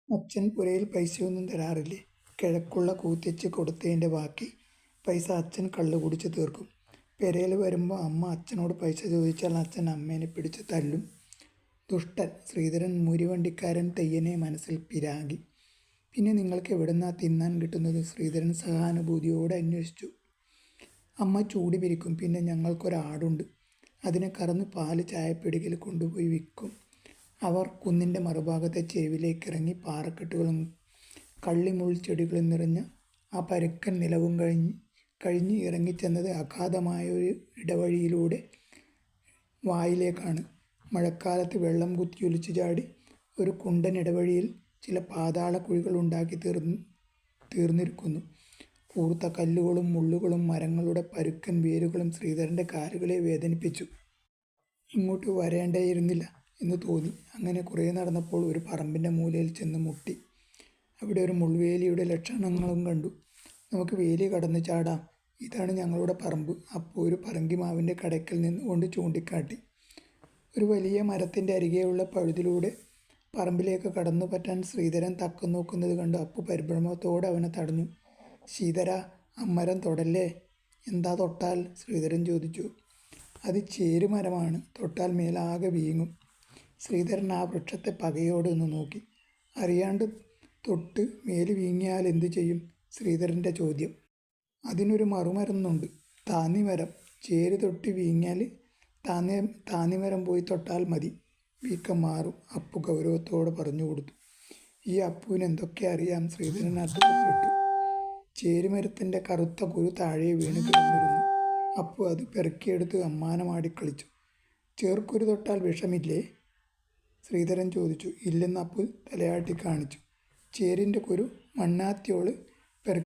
അച്ഛൻ പുരയിൽ പൈസയൊന്നും തരാറില്ലേ? കിഴക്കുള്ള കൂത്തിച്ച് കൊടുത്തതിൻ്റെ ബാക്കി പൈസ അച്ഛൻ കള്ളു കുടിച്ച് തീർക്കും. പെരയിൽ വരുമ്പോൾ അമ്മ അച്ഛനോട് പൈസ ചോദിച്ചാൽ അച്ഛൻ അമ്മേനെ പിടിച്ച് തല്ലും. ദുഷ്ടൻ. ശ്രീധരൻ മുരിവണ്ടിക്കാരൻ തെയ്യനെ മനസ്സിൽ പിരാഗി. പിന്നെ നിങ്ങൾക്ക് എവിടുന്നാ തിന്നാൻ കിട്ടുന്നത്? ശ്രീധരൻ സഹാനുഭൂതിയോടെ അന്വേഷിച്ചു. അമ്മ ചൂടി പിരിക്കും. പിന്നെ ഞങ്ങൾക്കൊരാടുണ്ട്. അതിനെ കറന്ന് പാല് ചായപ്പിടികയിൽ കൊണ്ടുപോയി വിൽക്കും. അവർ കുന്നിൻ്റെ മറുഭാഗത്തെ ചെരുവിലേക്കിറങ്ങി പാറക്കെട്ടുകളും കള്ളിമുൾ ചെടികളും നിറഞ്ഞ ആ പരുക്കൻ നിലവും കഴിഞ്ഞ് ഇറങ്ങിച്ചെന്നത് അഗാധമായൊരു ഇടവഴിയിലൂടെ വായിലേക്കാണ്. മഴക്കാലത്ത് വെള്ളം കുത്തിയൊലിച്ചു ചാടി ഒരു കുണ്ടൻ ഇടവഴിയിൽ ചില പാതാള കുഴികൾ ഉണ്ടാക്കി തീർന്നിരിക്കുന്നു. കൂർത്ത കല്ലുകളും മുള്ളുകളും മരങ്ങളുടെ പരുക്കൻ വേരുകളും ശ്രീധരൻ്റെ കാലുകളെ വേദനിപ്പിച്ചു. ഇങ്ങോട്ട് വരേണ്ടയിരുന്നില്ല എന്ന് തോന്നി. അങ്ങനെ കുറേ നടന്നപ്പോൾ ഒരു പറമ്പിൻ്റെ മൂലയിൽ ചെന്ന് മുട്ടി. അവിടെ ഒരു മുൾവേലിയുടെ ലക്ഷണങ്ങളും കണ്ടു. നമുക്ക് വേലി കടന്ന് ചാടാം. ഇതാണ് ഞങ്ങളുടെ പറമ്പ്. അപ്പോൾ ഒരു പറങ്കിമാവിൻ്റെ കടയ്ക്കൽ നിന്നുകൊണ്ട് ചൂണ്ടിക്കാട്ടി. ഒരു വലിയ മരത്തിൻ്റെ അരികെയുള്ള പഴുതിലൂടെ പറമ്പിലേക്ക് കടന്നു പറ്റാൻ ശ്രീധരൻ തക്കം നോക്കുന്നത് കണ്ട് അപ്പു പരിഭ്രമത്തോടെ അവനെ തടഞ്ഞു. "ശ്രീധരാ, അമ്മരം തൊടല്ലേ." "എന്താ തൊട്ടാൽ?" ശ്രീധരൻ ചോദിച്ചു. "അത് ചേരുമരമാണ്. തൊട്ടാൽ മേലാകെ വീങ്ങും." ശ്രീധരൻ ആ വൃക്ഷത്തെ പകയോടെ ഒന്ന് നോക്കി. അറിയാണ്ട് തൊട്ട് മേല് വീങ്ങിയാൽ എന്തു ചെയ്യും? ശ്രീധരൻ്റെ ചോദ്യം. "അതിനൊരു മറുമരുന്നുണ്ട്. താന്നിമരം. ചേര് തൊട്ട് വീങ്ങിയാൽ താന്നിമരം പോയി തൊട്ടാൽ മതി. വീക്കം മാറും." അപ്പു ഗൗരവത്തോടെ പറഞ്ഞു കൊടുത്തു. ഈ അപ്പുവിന് എന്തൊക്കെ അറിയാം? ശ്രീധരൻ അത്ഭുതപ്പെട്ടു. ചേരുമരത്തിൻ്റെ കറുത്ത കുരു താഴെ വീണ് കിടന്നിരുന്നു. അപ്പു അത് പെറുക്കിയെടുത്ത് അമ്മാനമാടിക്കളിച്ചു. "ചേർക്കുരു തൊട്ടാൽ വിഷമില്ലേ?" ശ്രീധരൻ ചോദിച്ചു. "ഇല്ലെന്ന്." അപ്പു തലയാട്ടി കാണിച്ചു. "ചേരിൻ്റെ കുരു മണ്ണാത്തിയോള്